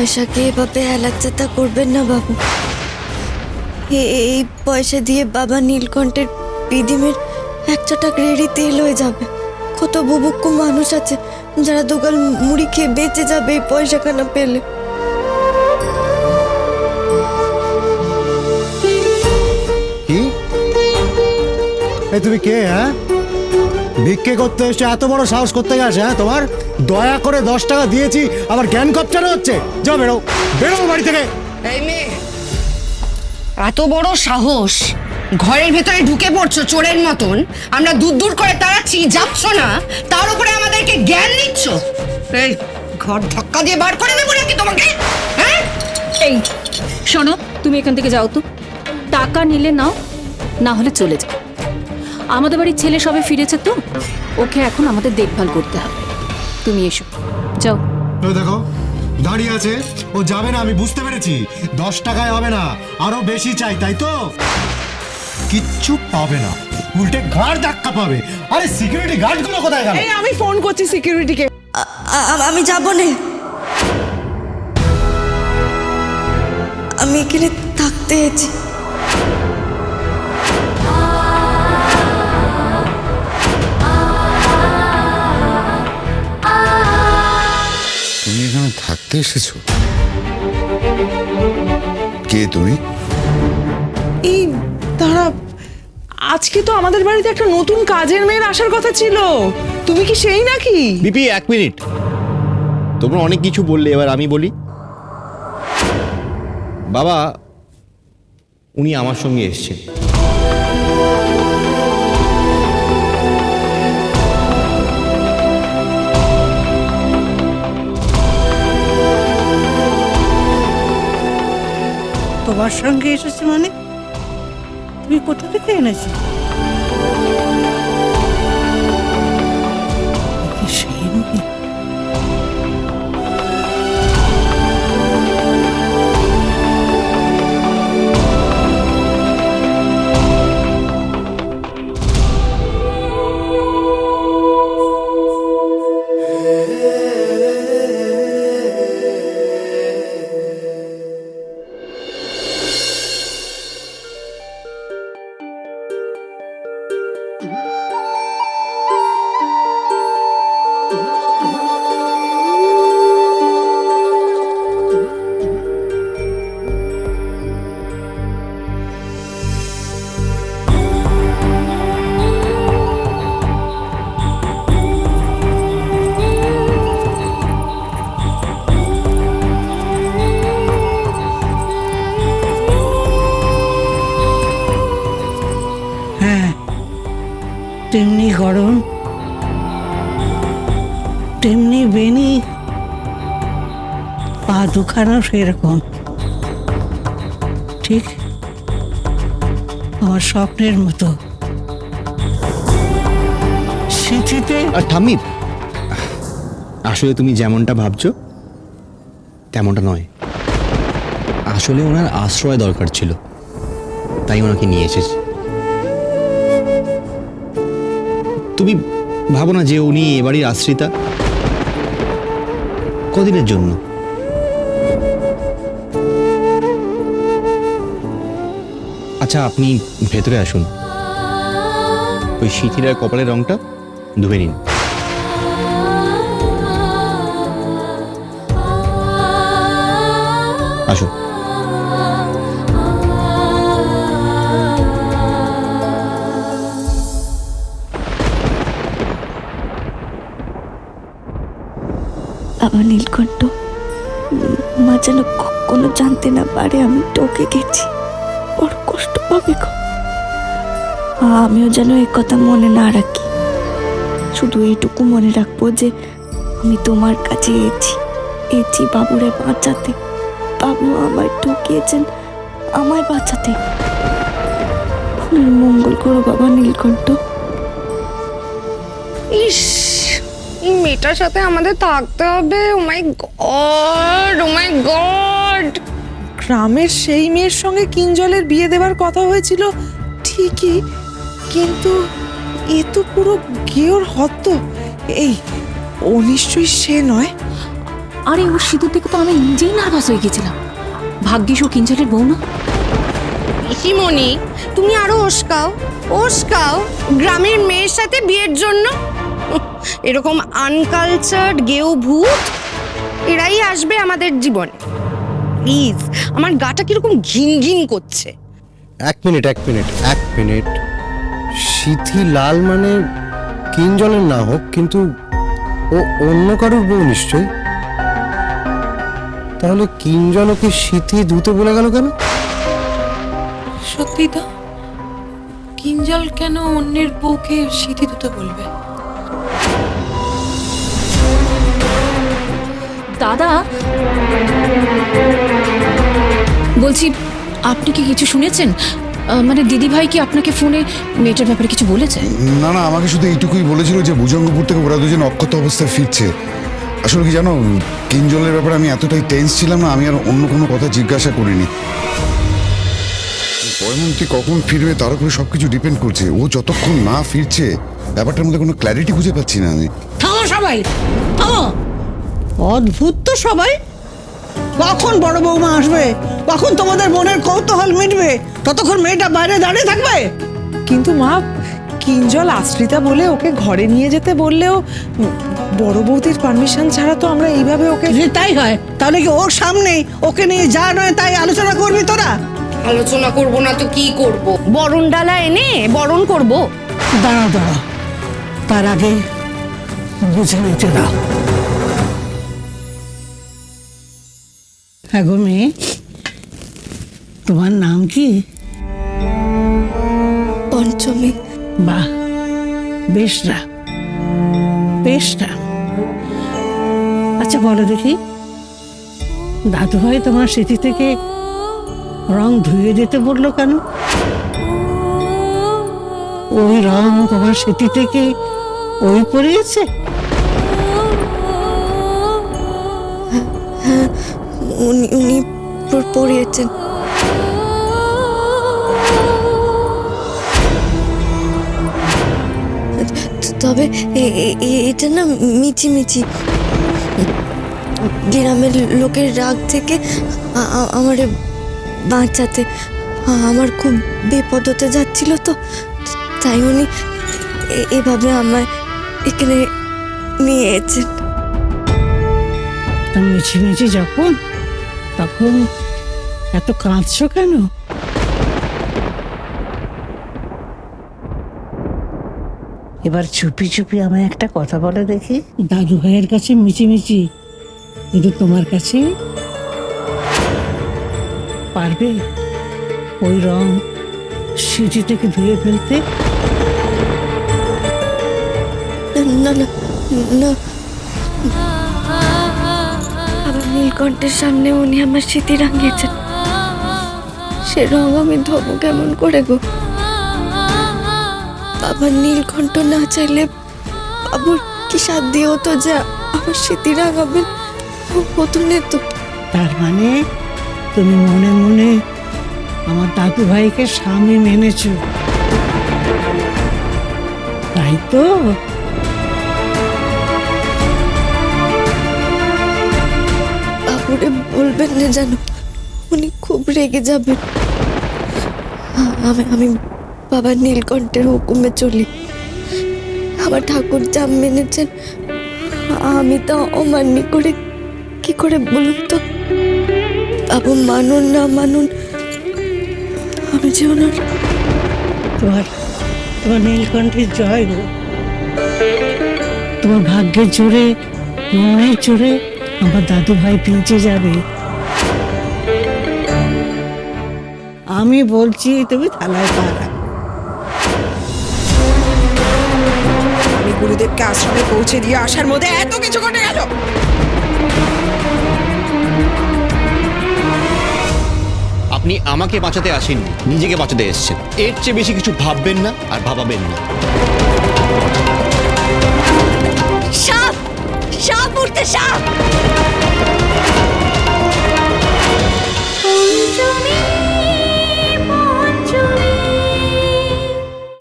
পয়সাকে এভাবে হেলাচ্ছেতা করবেন না বাবু। এই পয়সা দিয়ে বাবা নীলকণ্ঠের বিধিমের 1 চটা গ্রেডি তেল হয়ে যাবে। কত বুবুক্কু মানুষ আছে যারা দুগাল মুড়ি খেয়ে বেঁচে যাবে এই পয়সাখানা পেলে। কি তুমি কে? হ্যাঁ, ভিক্ষে করতে এসে এত বড় সাহস করতে গেছে? হ্যাঁ, তোমার দয়া করে 10 টাকা দিয়েছি আবার জ্ঞান কপচানো হচ্ছে। যাও, বেরো বেরো বাড়ি থেকে। এই মেয়ে, এত বড় সাহস, ঘরের ভেতরে ঢুকে পড়ছো চোরের মতন। আমরা দূর দূর করে তাড়াচ্ছি, যাচ্ছ না, তার উপরে আমাদেরকে জ্ঞান দিচ্ছ। এই ঘর ধাক্কা দিয়ে বার করে দেবো নাকি তোমাকে? হ্যাঁ, এই শোনো, তুমি এখান থেকে যাও তো। টাকা নিলে নাও, না হলে চলে যাও। আমাদের বাড়ির ছেলে সবে ফিরেছে তো, ওকে এখন আমাদের দেখভাল করতে হবে। তুমি এসো, যাও। দেখো দাঁড়িয়ে আছে, ও যাবে না। আমি বুঝতে পেরেছি 10 টাকায় হবে না, আরো বেশি চাই, তাই তো? কিচ্ছু পাবে না, উল্টে ঘাড় ধাক্কা পাবে। আরে সিকিউরিটি গার্ড গুলো কোথায় গেল? এই আমি ফোন করছি সিকিউরিটিকে। আমি যাব না, আমি এখানে থাকতে এসেছি। তুমি এখানে থাকতে এসেছো? কে তুমি? এই দাঁড়া, আজকে তো আমাদের বাড়িতে একটা নতুন কাজের মেয়ের আসার কথা ছিল। তুমি কি সেই নাকি? বিপি 1 মিনিট, তোমরা অনেক কিছু বললে, এবার আমি বলি। বাবা, উনি আমার সঙ্গে এসছেন। তোমার সঙ্গে এসেছে মানে? তুমি কোথা থেকে এনেছো? সেই মেয়ে? তেমনি গরম, তেমনি বেনি, পা দুখানাও সেরকম। ঠিক আমার স্বপ্নের মতো। স্মৃতিতে আর ঠাম্মি, আসলে তুমি যেমনটা ভাবছো তেমনটা নয়। আসলে ওনার আশ্রয় দরকার ছিল, তাই ওনাকে নিয়ে এসেছি। তুমি ভাবো না যে উনি এ বাড়ির আশ্রিতা, কদিনের জন্য। আচ্ছা, আপনি ভেতরে আসুন, ওই শিথিরার কপালের রংটা ধুয়ে নিন। আসুন। বাবা নীলকণ্ঠ, মা যেন কখনো জানতে না পারে আমি ঠকে গেছি। বড় কষ্ট পাবে গো। আমিও যেন এই কথা মনে না রাখি। শুধু এইটুকু মনে রাখবো যে আমি তোমার কাছে এসেছি বাবুরে বাঁচাতে। বাবু আমায় ঠকিয়েছেন, আমায় বাঁচাতে। মঙ্গল করো বাবা নীলকণ্ঠ। ইস, এই মেয়েটার সাথে আমাদের থাকতে হবে। ও মাই গড, ও মাই গড। গ্রামের সেই মেয়ের সঙ্গে কিঞ্জলের বিয়ে দেওয়ার কথা হয়েছিল ঠিকই, কিন্তু এ তো পুরো গেওর হতো। এই ও নিশ্চয়ই সে নয়। আরে ওর সিঁদুর দেখে তো আমি নিজেই নার্ভাস হয়ে গেছিলাম। ভাগ্যিস ও কিঞ্জলের বউ না। পিসিমণি, তুমি আরো ওস্কাও গ্রামের মেয়ের সাথে বিয়ের জন্য। এরকম আনকালচার্ড গেও ভূত এরাই আসবে আমাদের জীবনে। প্লিজ, আমার গাটা কিরকম ঘিন ঘিন করছে। এক মিনিট সিথি লাল মানে কিঞ্জলের না হোক, কিন্তু ও অন্য কারোর বউ নিশ্চয়। তাহলে কিঞ্জল ওকে সিথি ধুতে বলে গেল কেন? সত্যি তো, কিঞ্জল কেন অন্যের বউকে সিঁথি ধুতে বলবে? দাদা বলছি, আপনি কি কিছু শুনেছেন? মানে দিদি ভাই কি আপনাকে ফোনে মেয়েটার ব্যাপারে কিছু বলেছে? না না, আমাকে শুধু এইটুকুই বলেছিল যে ভুজঙ্গপুর থেকে ওরা দুজন অক্ষত অবস্থায় ফিরছে। আসলে কি জানো, কিঞ্জলের ব্যাপারে আমি এতটাই টেন্স ছিলাম না, আমি আর অন্য কোনো কথা জিজ্ঞাসা করিনি। পয়মন্তি কখন ফিরবে তার উপরে সবকিছু ডিপেন্ড করছে। ও যতক্ষণ না ফিরছে ব্যাপারটার মধ্যে কোনো ক্ল্যারিটি খুঁজে পাচ্ছি না আমি। থামো সবাই, থামো। অদ্ভুত তো সবাই। কখন বড় বৌমা আসবে, কখন তোমাদের মনের কৌতূহল মিটবে, ততক্ষণ মেয়েটা বাইরে দাঁড়িয়ে থাকবে। কিন্তু মা, কিঞ্জল আশ্রিতা বলে ওকে ঘরে নিয়ে যেতে বললেও বড় বৌদির পারমিশন ছাড়া তো আমরা এইভাবে ওকে। যদি তাই হয় তাহলে কি ওর সামনে ওকে নিয়ে যা নয় তাই আলোচনা করবি তোরা? আলোচনা করব না তো কি করব? বরণ ডালা এনে বরণ করব। দাঁড়াও, তার আগে বুঝে নিতে দাও। হ্যাঁ গো মেয়ে, তোমার নাম কি? পঞ্চমী। বাহ, বেশ না। আচ্ছা বলো দেখি, দাদু ভাই তোমার স্মৃতি থেকে রং ধুয়ে দিতে বললো কেন? ওই রং তোমার স্মৃতি থেকে ওই পরিয়েছে? উনি পড়িয়েছেন। তবে এটা না মিছি গ্রামের লোকের রাগ থেকে আমারে বাঁচাতে। আমার খুব বিপদ হতে যাচ্ছিল তো, তাই উনি এভাবে আমায় এখানে নিয়ে এসেছেন। মিছিমিছি যখন, তখন এত কাঁদছো কেন? এবার চুপি চুপি আমায় একটা কথা বলে দেখি। দাদু ভাইয়ের কাছে মিছিমিছি, কিন্তু তোমার কাছে পারবে ওই রং স্মৃতি থেকে ধুয়ে ফেলতে? না না না, আবার নীলকণ্ঠের সামনে উনি আমার স্মৃতি রাঙিয়েছেন, সে রং আমি ধোবো কেমন করে গো? বাবার নীলকণ্ঠ না চাইলে বাবুর কি সাধ্য হতো যে আমার স্মৃতি রাঙাবেন? হতো না তো। তার মানে তুমি মনে মনে আমার দাদু ভাইকে স্বামী মেনেছো, তাই তো? বাবুরে বলবেন না জানো, উনি খুব রেগে যাবেন। আমি বাবার নীলকণ্ঠের হুকুমে চলি। আমার ঠাকুর যা মেনেছেন আমি তা অমান্য করে কি করে বলুন তো? বাবু মানুন না মানুন, আমি যে ওনার। তোমার নীলকণ্ঠের জয় গো। তোমার ভাগ্যের জোরে, মনের জোরে আমার দাদু ভাই বেঁচে যাবে। আমি বলছি তুমি থালায় পা রাখো। আমি গুরুদেবকে আশ্রমে পৌঁছে দিয়ে আসার মধ্যে এত কিছু ঘটে গেল। আপনি আমাকে বাঁচাতে আসেননি, নিজেকে বাঁচাতে এসেছেন। এর চেয়ে বেশি কিছু ভাববেন না আর ভাবাবেন না। সাপ সাপ উঠতে সাপ।